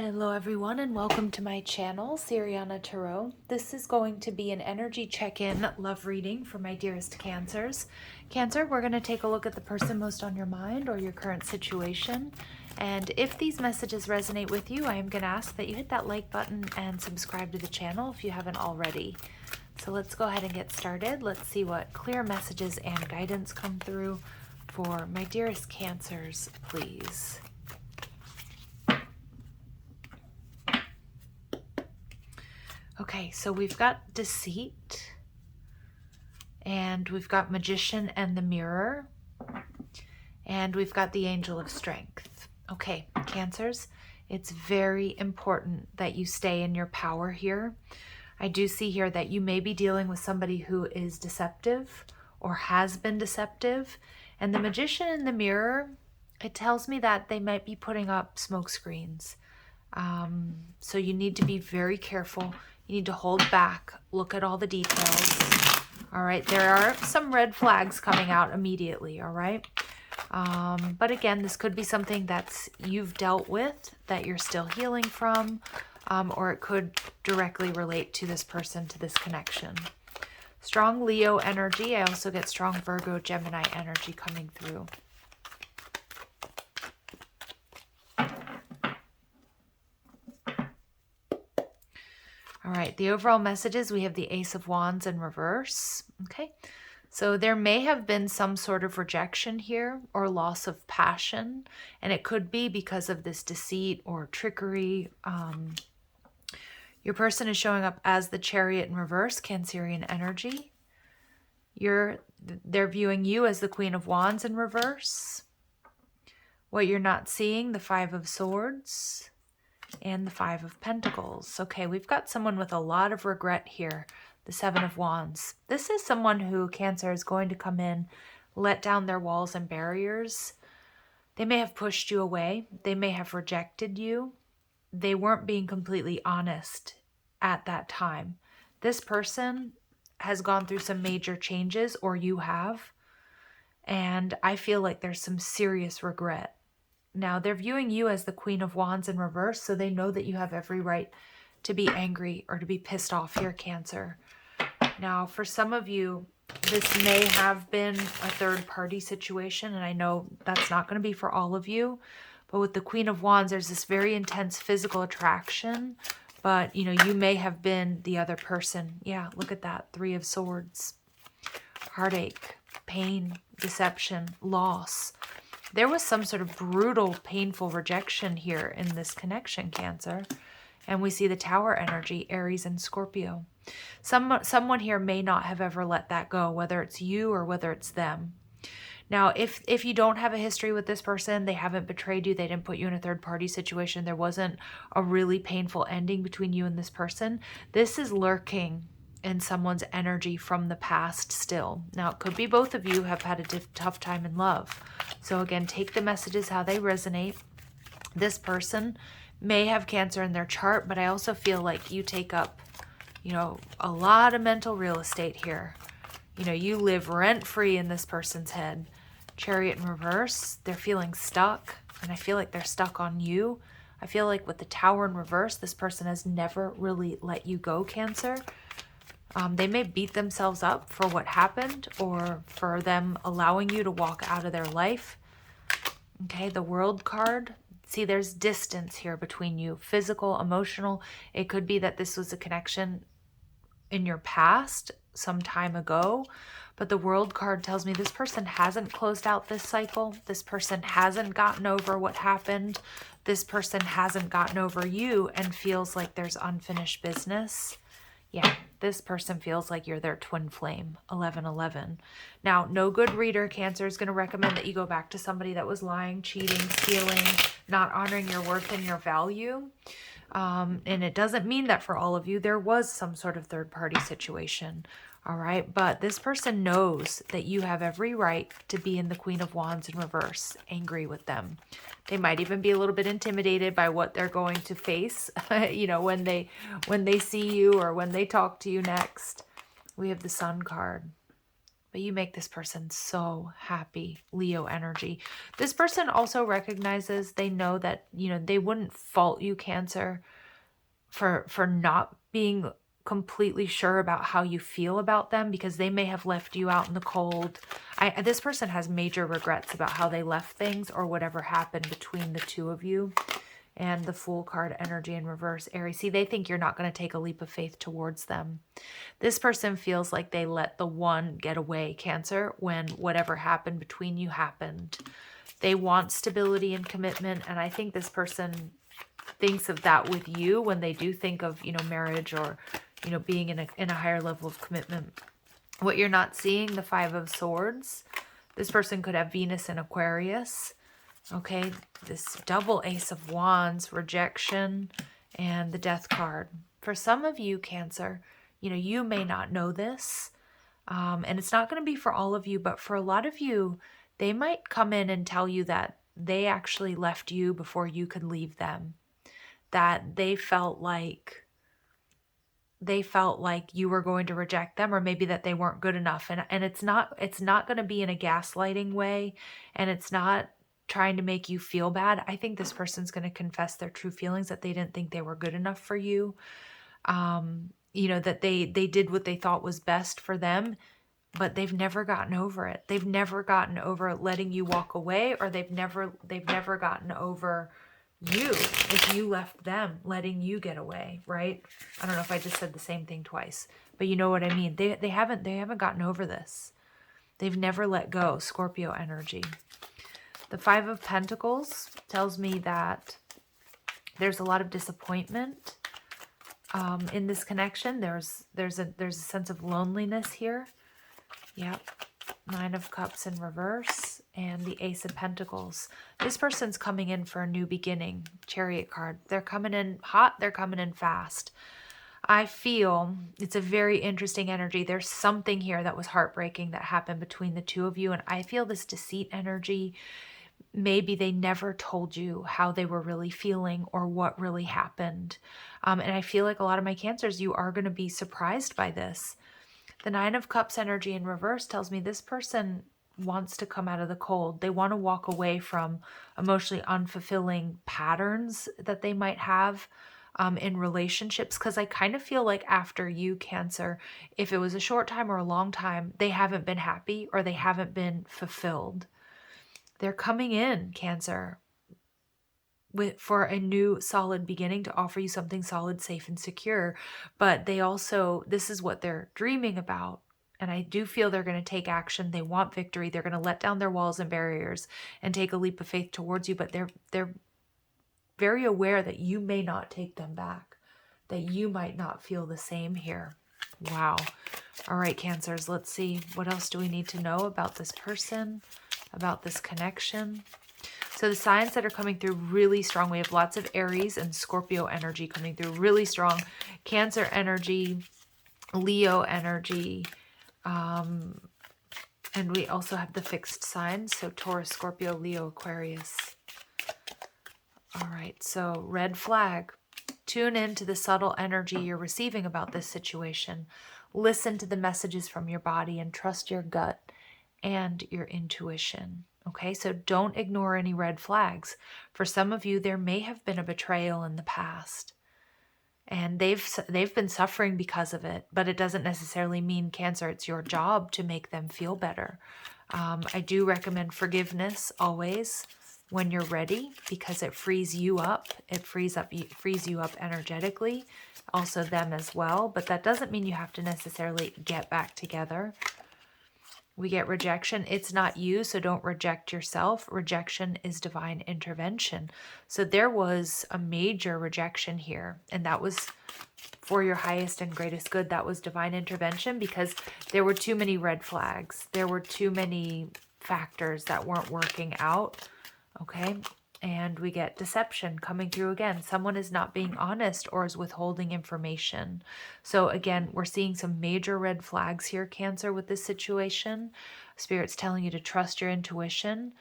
Hello everyone and welcome to my channel, Siriana Tarot. This is going to be an energy check-in love reading for my dearest Cancers. Cancer, we're going to take a look at the person most on your mind or your current situation. And if these messages resonate with you, I am going to ask that you hit that like button and subscribe to the channel if you haven't already. So let's go ahead and get started. Let's see what clear messages and guidance come through for my dearest Cancers, please. Okay, so we've got Deceit, and we've got Magician and the Mirror, and we've got the Angel of Strength. Okay, Cancers, it's very important that you stay in your power here. I do see here that you may be dealing with somebody who is deceptive or has been deceptive, and the Magician and the Mirror, it tells me that they might be putting up smoke screens. So you need to be very careful. You need to hold back, look at all the details. All right, there are some red flags coming out immediately, all right? But again, this could be something that's you've dealt with, that you're still healing from, or it could directly relate to this person, to this connection. Strong Leo energy. I also get strong Virgo, Gemini energy coming through. All right, the overall messages, we have the Ace of Wands in reverse. Okay, so there may have been some sort of rejection here or loss of passion, and it could be because of this deceit or trickery. Your person is showing up as the Chariot in reverse, Cancerian energy. They're viewing you as the Queen of Wands in reverse. What you're not seeing, the Five of Swords and the Five of Pentacles. Okay, we've got someone with a lot of regret here, the Seven of Wands. This is someone who, Cancer, is going to come in, let down their walls and barriers. They may have pushed you away. They may have rejected you. They weren't being completely honest at that time. This person has gone through some major changes, or you have, and I feel like there's some serious regret. Now, they're viewing you as the Queen of Wands in reverse, so they know that you have every right to be angry or to be pissed off here, Cancer. Now, for some of you, this may have been a third-party situation, and I know that's not going to be for all of you, but with the Queen of Wands, there's this very intense physical attraction, but, you know, you may have been the other person. Yeah, look at that. Three of Swords. Heartache, pain, deception, loss. There was some sort of brutal, painful rejection here in this connection, Cancer. And we see the Tower energy, Aries and Scorpio. Someone here may not have ever let that go, whether it's you or whether it's them. Now, if you don't have a history with this person, they haven't betrayed you, they didn't put you in a third-party situation, there wasn't a really painful ending between you and this person, this is lurking in someone's energy from the past still. Now, it could be both of you have had a tough time in love. So again, take the messages how they resonate. This person may have Cancer in their chart, but I also feel like you take up, you know, a lot of mental real estate here. You know, you live rent-free in this person's head. Chariot in reverse, they're feeling stuck, and I feel like they're stuck on you. I feel like with the Tower in reverse, this person has never really let you go, Cancer. They may beat themselves up for what happened or for them allowing you to walk out of their life. Okay, the World card. See, there's distance here between you, physical, emotional. It could be that this was a connection in your past some time ago, but the World card tells me this person hasn't closed out this cycle. This person hasn't gotten over what happened. This person hasn't gotten over you and feels like there's unfinished business. Yeah, this person feels like you're their twin flame, 1111. Now, no good reader, Cancer, is going to recommend that you go back to somebody that was lying, cheating, stealing, not honoring your worth and your value. And it doesn't mean that for all of you, there was some sort of third-party situation. All right, but this person knows that you have every right to be in the Queen of Wands in reverse, angry with them. They might even be a little bit intimidated by what they're going to face, you know, when they see you or when they talk to you next. We have the Sun card. But you make this person so happy, Leo energy. This person also recognizes, they know that, you know, they wouldn't fault you, Cancer, for not being completely sure about how you feel about them, because they may have left you out in the cold. This person has major regrets about how they left things or whatever happened between the two of you. And the Fool card energy in reverse, Aries. See, they think you're not going to take a leap of faith towards them. This person feels like they let the one get away, Cancer, when whatever happened between you happened. They want stability and commitment, and I think this person thinks of that with you when they do think of, you know, marriage or, you know, being in a higher level of commitment. What you're not seeing, the Five of Swords. This person could have Venus in Aquarius. Okay, this double Ace of Wands, rejection, and the Death card. For some of you, Cancer, you know, you may not know this, and it's not going to be for all of you, but for a lot of you, they might come in and tell you that they actually left you before you could leave them, that they felt like you were going to reject them, or maybe that they weren't good enough. And it's not going to be in a gaslighting way, and it's not trying to make you feel bad. I think this person's going to confess their true feelings, that they didn't think they were good enough for you. You know, that they did what they thought was best for them, but they've never gotten over it. They've never gotten over letting you walk away, or they've never gotten over you, if you left them, letting you get away, right? I don't know if I just said the same thing twice, but you know what I mean. They haven't gotten over this. They've never let go. Scorpio energy. The Five of Pentacles tells me that there's a lot of disappointment in this connection. There's a sense of loneliness here. Yep. Nine of Cups in reverse and the Ace of Pentacles. This person's coming in for a new beginning. Chariot card. They're coming in hot. They're coming in fast. I feel it's a very interesting energy. There's something here that was heartbreaking that happened between the two of you. And I feel this deceit energy. Maybe they never told you how they were really feeling or what really happened. And I feel like a lot of my Cancers, you are going to be surprised by this. The Nine of Cups energy in reverse tells me this person wants to come out of the cold. They want to walk away from emotionally unfulfilling patterns that they might have in relationships. Because I kind of feel like after you, Cancer, if it was a short time or a long time, they haven't been happy or they haven't been fulfilled. They're coming in, Cancer, for a new solid beginning, to offer you something solid, safe, and secure. But they also, this is what they're dreaming about. And I do feel they're going to take action. They want victory. They're going to let down their walls and barriers and take a leap of faith towards you. But they're very aware that you may not take them back, that you might not feel the same here. Wow. All right, Cancers, let's see. What else do we need to know about this person, about this connection? So the signs that are coming through really strong, we have lots of Aries and Scorpio energy coming through really strong. Cancer energy, Leo energy, and we also have the fixed signs. So Taurus, Scorpio, Leo, Aquarius. All right, so red flag. Tune into the subtle energy you're receiving about this situation. Listen to the messages from your body and trust your gut and your intuition. Okay, so don't ignore any red flags. For some of you, there may have been a betrayal in the past, and they've been suffering because of it, but it doesn't necessarily mean, Cancer, it's your job to make them feel better. I do recommend forgiveness always when you're ready, because it frees you up. It frees you up energetically, also them as well, but that doesn't mean you have to necessarily get back together. We get rejection. It's not you, so don't reject yourself. Rejection is divine intervention. So there was a major rejection here, and that was for your highest and greatest good. That was divine intervention because there were too many red flags. There were too many factors that weren't working out, okay? And we get deception coming through again. Someone is not being honest or is withholding information. So again, we're seeing some major red flags here, Cancer, with this situation. Spirit's telling you to trust your intuition.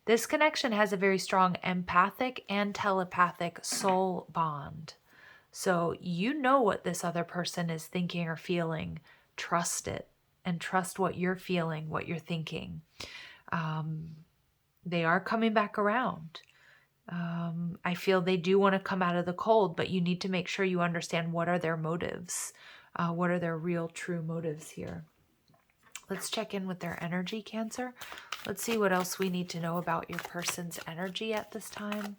This connection has a very strong empathic and telepathic soul bond. So you know what this other person is thinking or feeling. Trust it. and trust what you're feeling, what you're thinking. They are coming back around. I feel they do want to come out of the cold, but you need to make sure you understand what are their motives. What are their real true motives here? Let's check in with their energy, Cancer. Let's see what else we need to know about your person's energy at this time.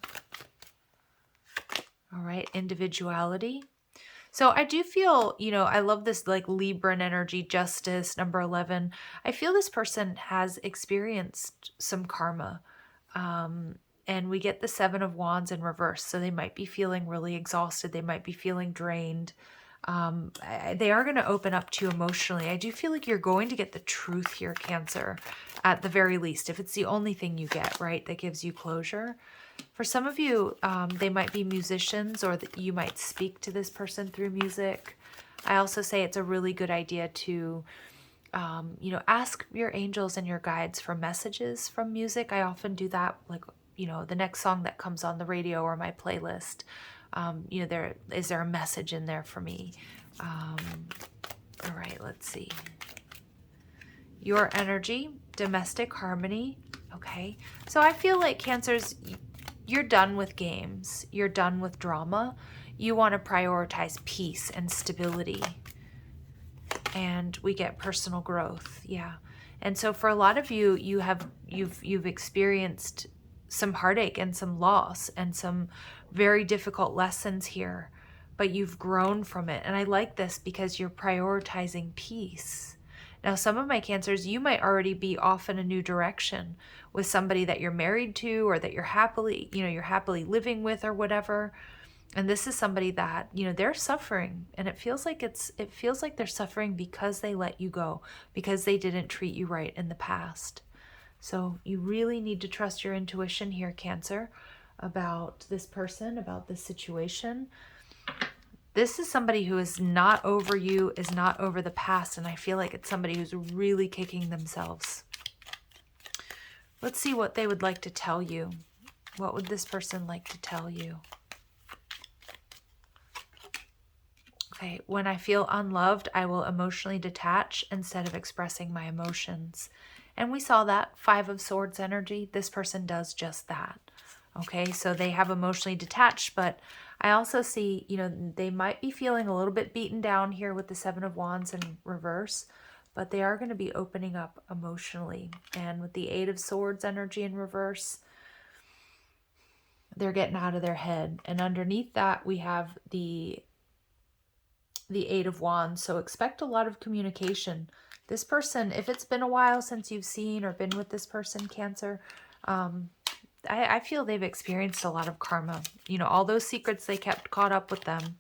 All right, individuality. So I do feel, I love this like Libran energy, justice, number 11. I feel this person has experienced some karma. And we get the 7 of Wands in reverse. So they might be feeling really exhausted. They might be feeling drained. They are going to open up to you emotionally. I do feel like you're going to get the truth here, Cancer, at the very least. If it's the only thing you get, right, that gives you closure. For some of you, they might be musicians, or that you might speak to this person through music. I also say it's a really good idea to, ask your angels and your guides for messages from music. I often do that, like, the next song that comes on the radio or my playlist. Is there a message in there for me? All right, let's see. Your energy, domestic harmony. Okay, so I feel like Cancers, you're done with games. You're done with drama. You want to prioritize peace and stability. And we get personal growth. Yeah. And so for a lot of you, you've experienced some heartache and some loss and some very difficult lessons here, but you've grown from it. And I like this because you're prioritizing peace. Now, some of my Cancers, you might already be off in a new direction with somebody that you're married to, or that you're happily living with, or whatever. And this is somebody that, they're suffering, and it feels like they're suffering because they let you go, because they didn't treat you right in the past. So you really need to trust your intuition here, Cancer, about this person, about this situation. This is somebody who is not over you, is not over the past, and I feel like it's somebody who's really kicking themselves. Let's see what they would like to tell you. What would this person like to tell you? Okay, when I feel unloved, I will emotionally detach instead of expressing my emotions. And we saw that 5 of Swords energy. This person does just that. Okay, so they have emotionally detached, but I also see, they might be feeling a little bit beaten down here with the 7 of Wands in reverse, but they are going to be opening up emotionally. And with the 8 of Swords energy in reverse, they're getting out of their head. And underneath that, we have the 8 of Wands. So expect a lot of communication. This person, if it's been a while since you've seen or been with this person, Cancer, I feel they've experienced a lot of karma. All those secrets they kept caught up with them.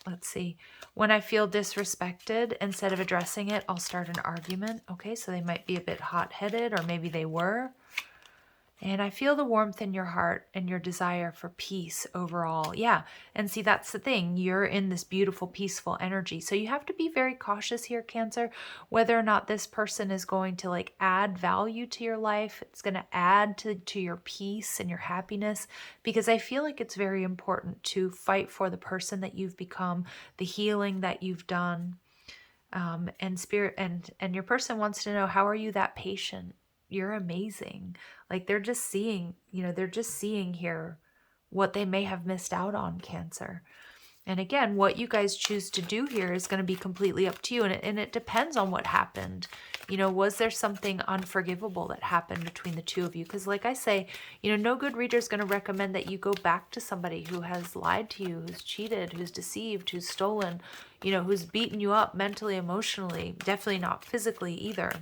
Let's see. When I feel disrespected, instead of addressing it, I'll start an argument. Okay, so they might be a bit hot-headed, or maybe they were. And I feel the warmth in your heart and your desire for peace overall. Yeah. And see, that's the thing. You're in this beautiful, peaceful energy. So you have to be very cautious here, Cancer, whether or not this person is going to like add value to your life. It's going to add to your peace and your happiness, because I feel like it's very important to fight for the person that you've become, the healing that you've done. And spirit and your person wants to know, how are you that patient? You're amazing. Like they're just seeing here what they may have missed out on, Cancer. And again, what you guys choose to do here is going to be completely up to you. And it depends on what happened. Was there something unforgivable that happened between the two of you? Because like I say, no good reader is going to recommend that you go back to somebody who has lied to you, who's cheated, who's deceived, who's stolen, who's beaten you up mentally, emotionally, definitely not physically either.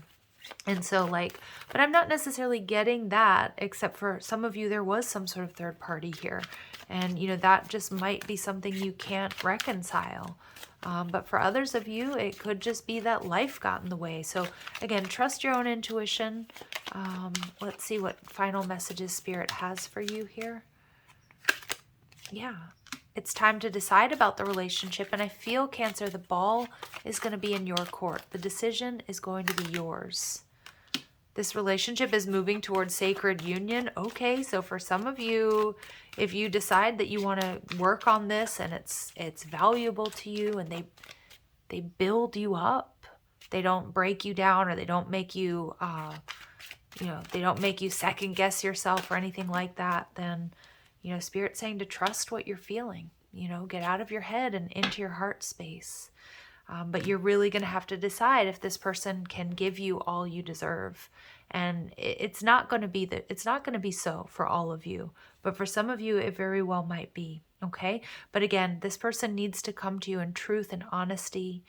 And so but I'm not necessarily getting that, except for some of you, there was some sort of third party here. And, that just might be something you can't reconcile. But for others of you, it could just be that life got in the way. So again, trust your own intuition. Let's see what final messages Spirit has for you here. Yeah. It's time to decide about the relationship. And I feel, Cancer, the ball is going to be in your court. The decision is going to be yours. This relationship is moving towards sacred union. Okay, so for some of you, if you decide that you want to work on this and it's valuable to you, and they build you up. They don't break you down, or they don't make you, they don't make you second guess yourself or anything like that. Then, Spirit's saying to trust what you're feeling. Get out of your head and into your heart space. But you're really going to have to decide if this person can give you all you deserve. And it's not going to be so for all of you, but for some of you, it very well might be. Okay. But again, this person needs to come to you in truth and honesty.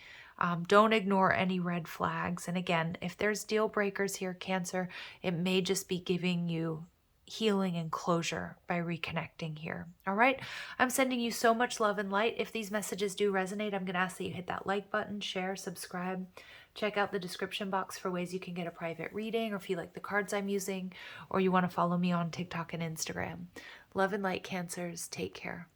Don't ignore any red flags. And again, if there's deal breakers here, Cancer, it may just be giving you healing and closure by reconnecting here. All right. I'm sending you so much love and light. If these messages do resonate, I'm going to ask that you hit that like button, share, subscribe. Check out the description box for ways you can get a private reading, or if you like the cards I'm using, or you want to follow me on TikTok and Instagram. Love and light, Cancers. Take care.